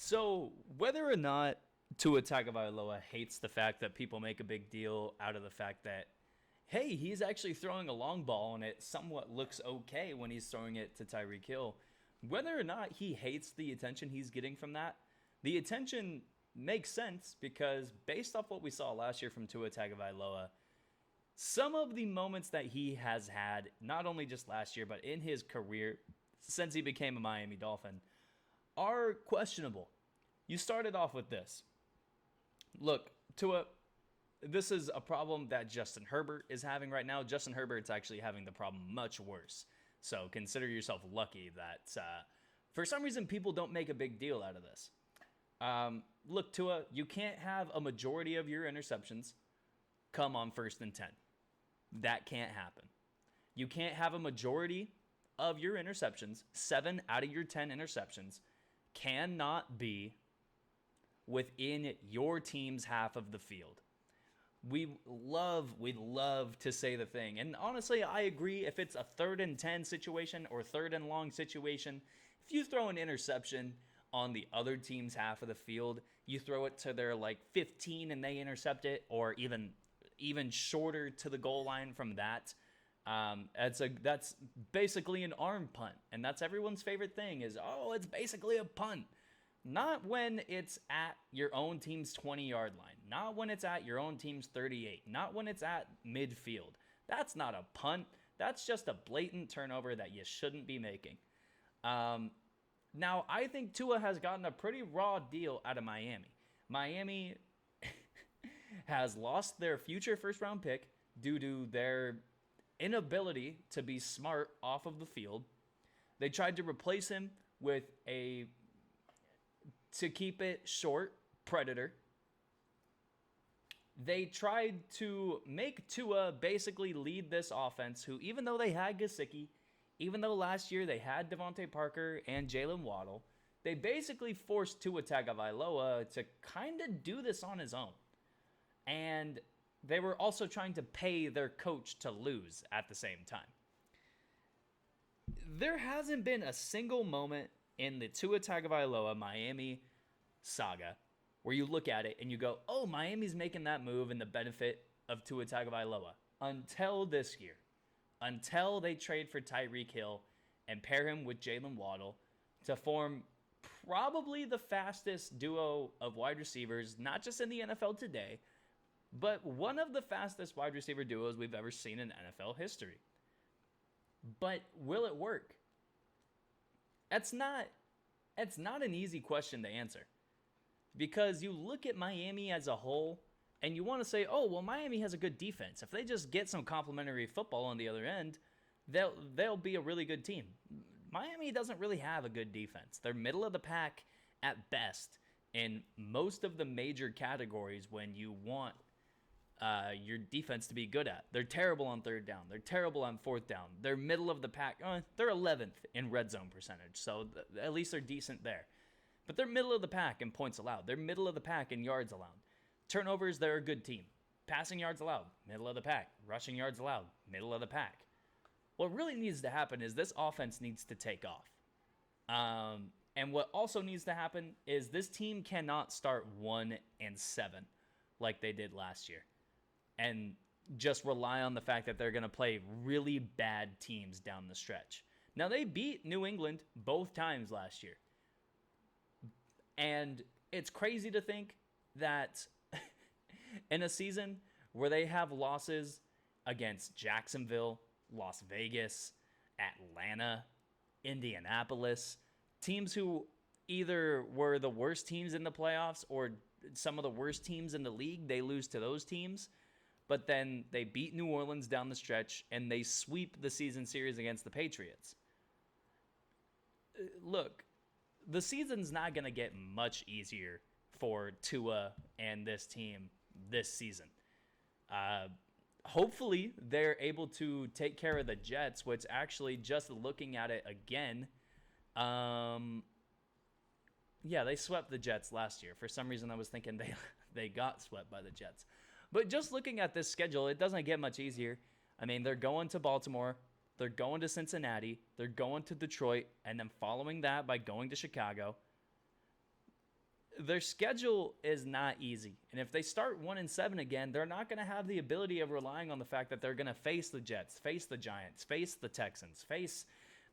So, whether or not Tua Tagovailoa hates the fact that people make a big deal out of the fact that, hey, he's actually throwing a long ball and it somewhat looks okay when he's throwing it to Tyreek Hill, whether or not he hates the attention he's getting from that, the attention makes sense because based off what we saw last year from Tua Tagovailoa, some of the moments that he has had, not only just last year, but in his career since he became a Miami Dolphin, are questionable. You started off with this. Look, Tua, this is a problem that Justin Herbert is having right now. Justin Herbert's actually having the problem much worse. So consider yourself lucky that for some reason people don't make a big deal out of this. Look, Tua, you can't have a majority of your interceptions come on 1st and 10. That can't happen. You can't have a majority of your interceptions, 7 out of your 10 interceptions, cannot be within your team's half of the field. We love to say the thing. And honestly, I agree if it's a 3rd and 10 situation or 3rd and long situation, if you throw an interception on the other team's half of the field, you throw it to their 15 and they intercept it, or even shorter to the goal line from that. That's basically an arm punt, and that's everyone's favorite thing is, it's basically a punt. Not when it's at your own team's 20-yard line. Not when it's at your own team's 38. Not when it's at midfield. That's not a punt. That's just a blatant turnover that you shouldn't be making. Now, I think Tua has gotten a pretty raw deal out of Miami. Miami has lost their future first-round pick due to their inability to be smart off of the field. They tried to replace him with to keep it short, Predator. They tried to make Tua basically lead this offense, who, even though they had Gesicki, even though last year they had Devontae Parker and Jalen Waddle, they basically forced Tua Tagovailoa to kind of do this on his own. And they were also trying to pay their coach to lose at the same time. There hasn't been a single moment in the Tua Tagovailoa Miami saga where you look at it and you go, oh, Miami's making that move in the benefit of Tua Tagovailoa. Until this year. Until they trade for Tyreek Hill and pair him with Jalen Waddle to form probably the fastest duo of wide receivers, not just in the NFL today, but one of the fastest wide receiver duos we've ever seen in NFL history. But will it work? It's not an easy question to answer. Because you look at Miami as a whole, and you want to say, oh, well, Miami has a good defense. If they just get some complimentary football on the other end, they'll be a really good team. Miami doesn't really have a good defense. They're middle of the pack at best in most of the major categories when you want your defense to be good at. They're terrible on 3rd down. They're terrible on 4th down. They're middle of the pack. They're 11th in red zone percentage, so at least they're decent there. But they're middle of the pack in points allowed. They're middle of the pack in yards allowed. Turnovers, they're a good team. Passing yards allowed, middle of the pack. Rushing yards allowed, middle of the pack. What really needs to happen is this offense needs to take off. And what also needs to happen is this team cannot start 1-7 like they did last year and just rely on the fact that they're going to play really bad teams down the stretch. Now, they beat New England both times last year. And it's crazy to think that in a season where they have losses against Jacksonville, Las Vegas, Atlanta, Indianapolis, teams who either were the worst teams in the playoffs or some of the worst teams in the league, they lose to those teams. But then they beat New Orleans down the stretch, and they sweep the season series against the Patriots. Look, the season's not going to get much easier for Tua and this team this season. Hopefully, they're able to take care of the Jets, which actually, just looking at it again, they swept the Jets last year. For some reason, I was thinking they got swept by the Jets. But just looking at this schedule, it doesn't get much easier. I mean, they're going to Baltimore, they're going to Cincinnati, they're going to Detroit, and then following that by going to Chicago. their schedule is not easy. And if they start 1-7 again, they're not going to have the ability of relying on the fact that they're going to face the Jets, face the Giants, face the Texans, face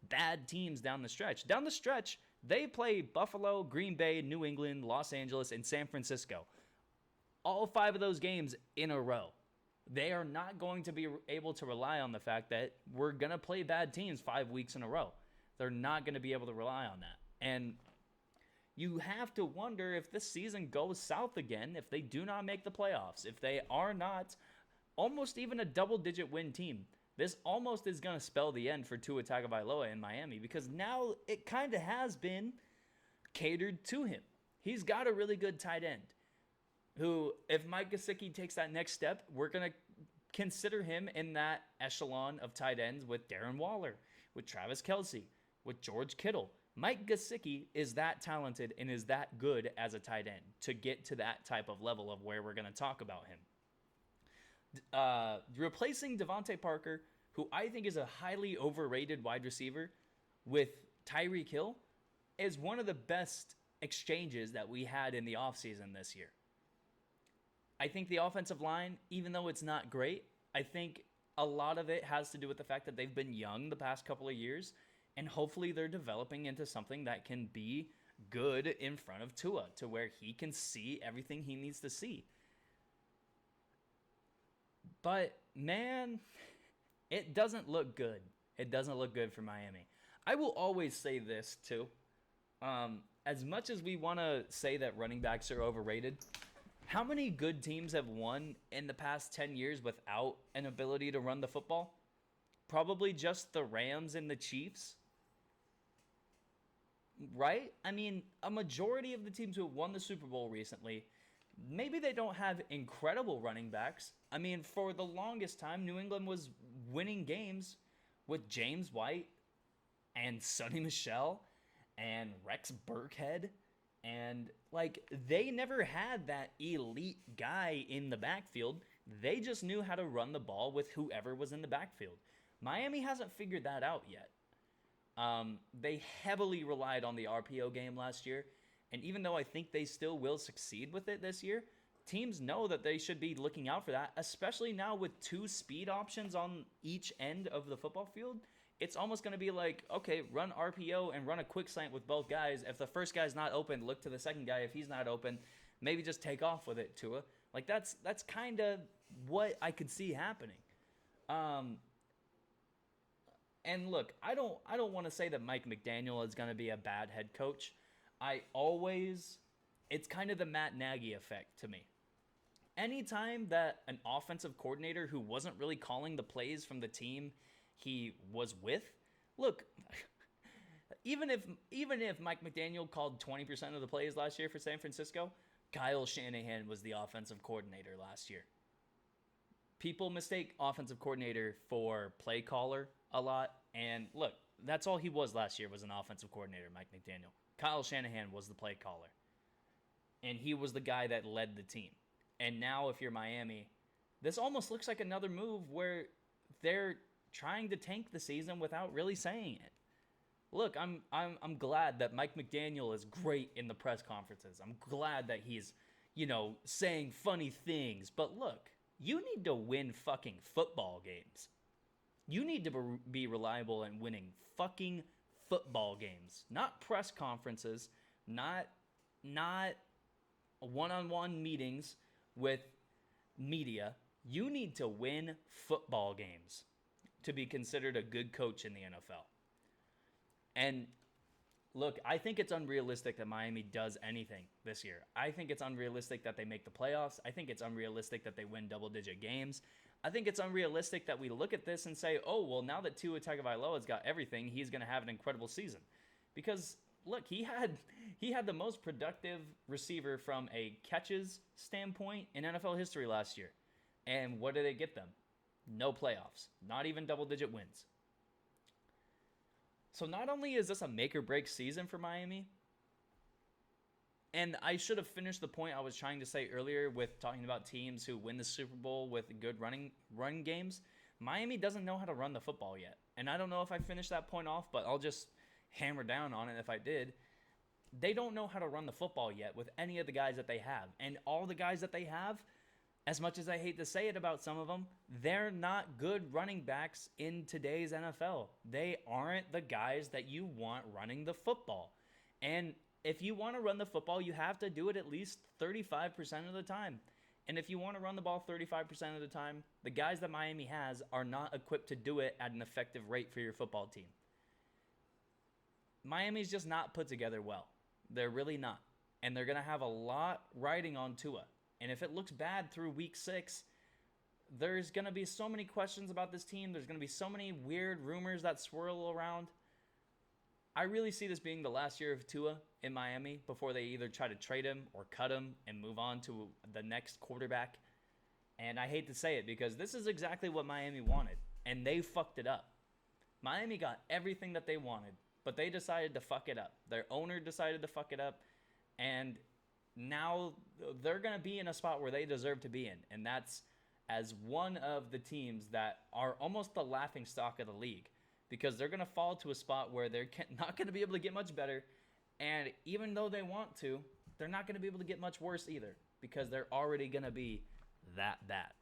bad teams down the stretch. Down the stretch, they play Buffalo, Green Bay, New England, Los Angeles, and San Francisco. All 5 of those games in a row. They are not going to be able to rely on the fact that we're going to play bad teams 5 weeks in a row. They're not going to be able to rely on that. And you have to wonder if this season goes south again, if they do not make the playoffs, if they are not almost even a double-digit win team. This almost is going to spell the end for Tua Tagovailoa in Miami, because now it kind of has been catered to him. He's got a really good tight end who, if Mike Gesicki takes that next step, we're going to consider him in that echelon of tight ends with Darren Waller, with Travis Kelce, with George Kittle. Mike Gesicki is that talented and is that good as a tight end to get to that type of level of where we're going to talk about him. Replacing Devontae Parker, who I think is a highly overrated wide receiver, with Tyreek Hill is one of the best exchanges that we had in the offseason this year. I think the offensive line, even though it's not great, I think a lot of it has to do with the fact that they've been young the past couple of years, and hopefully they're developing into something that can be good in front of Tua, to where he can see everything he needs to see. But, man, it doesn't look good. It doesn't look good for Miami. I will always say this, too. As much as we want to say that running backs are overrated, how many good teams have won in the past 10 years without an ability to run the football? Probably just the Rams and the Chiefs. Right? I mean, a majority of the teams who have won the Super Bowl recently, maybe they don't have incredible running backs. I mean, for the longest time, New England was winning games with James White and Sonny Michel and Rex Burkhead. And, like, they never had that elite guy in the backfield. They just knew how to run the ball with whoever was in the backfield. Miami hasn't figured that out yet. They heavily relied on the RPO game last year. And even though I think they still will succeed with it this year, teams know that they should be looking out for that, especially now with 2 speed options on each end of the football field. It's almost going to be like, okay, run RPO and run a quick slant with both guys. If the first guy's not open, look to the second guy. If he's not open, maybe just take off with it, Tua. Like, that's kind of what I could see happening. And look, I don't want to say that Mike McDaniel is going to be a bad head coach. It's kind of the Matt Nagy effect to me. Anytime that an offensive coordinator who wasn't really calling the plays from the team he was with, look, even if Mike McDaniel called 20% of the plays last year for San Francisco, Kyle Shanahan was the offensive coordinator last year. People mistake offensive coordinator for play caller a lot, and look, that's all he was last year, was an offensive coordinator, Mike McDaniel. Kyle Shanahan was the play caller, and he was the guy that led the team. And now if you're Miami, this almost looks like another move where they're trying to tank the season without really saying it. Look, I'm glad that Mike McDaniel is great in the press conferences. I'm glad that he's, saying funny things. But look, you need to win fucking football games. You need to be reliable in winning fucking football games. Not press conferences, not one-on-one meetings with media. You need to win football games to be considered a good coach in the NFL. And look, I think it's unrealistic that Miami does anything this year. I think it's unrealistic that they make the playoffs. I think it's unrealistic that they win double-digit games. I think it's unrealistic that we look at this and say, oh, well, now that Tua Tagovailoa's got everything, he's going to have an incredible season. Because, look, he had the most productive receiver from a catches standpoint in NFL history last year. And what did it get them? No playoffs. Not even double-digit wins. So not only is this a make-or-break season for Miami, and I should have finished the point I was trying to say earlier with talking about teams who win the Super Bowl with good run games, Miami doesn't know how to run the football yet. And I don't know if I finished that point off, but I'll just hammer down on it if I did. they don't know how to run the football yet with any of the guys that they have. And all the guys that they have, as much as I hate to say it about some of them, they're not good running backs in today's NFL. They aren't the guys that you want running the football. And if you want to run the football, you have to do it at least 35% of the time. And if you want to run the ball 35% of the time, the guys that Miami has are not equipped to do it at an effective rate for your football team. Miami's just not put together well. They're really not. And they're going to have a lot riding on Tua. And if it looks bad through week 6, there's going to be so many questions about this team. There's going to be so many weird rumors that swirl around. I really see this being the last year of Tua in Miami before they either try to trade him or cut him and move on to the next quarterback. And I hate to say it because this is exactly what Miami wanted, and they fucked it up. Miami got everything that they wanted, but they decided to fuck it up. Their owner decided to fuck it up, and now they're going to be in a spot where they deserve to be in, and that's as one of the teams that are almost the laughingstock of the league. Because they're going to fall to a spot where they're not going to be able to get much better. And even though they want to, they're not going to be able to get much worse either. Because they're already going to be that bad.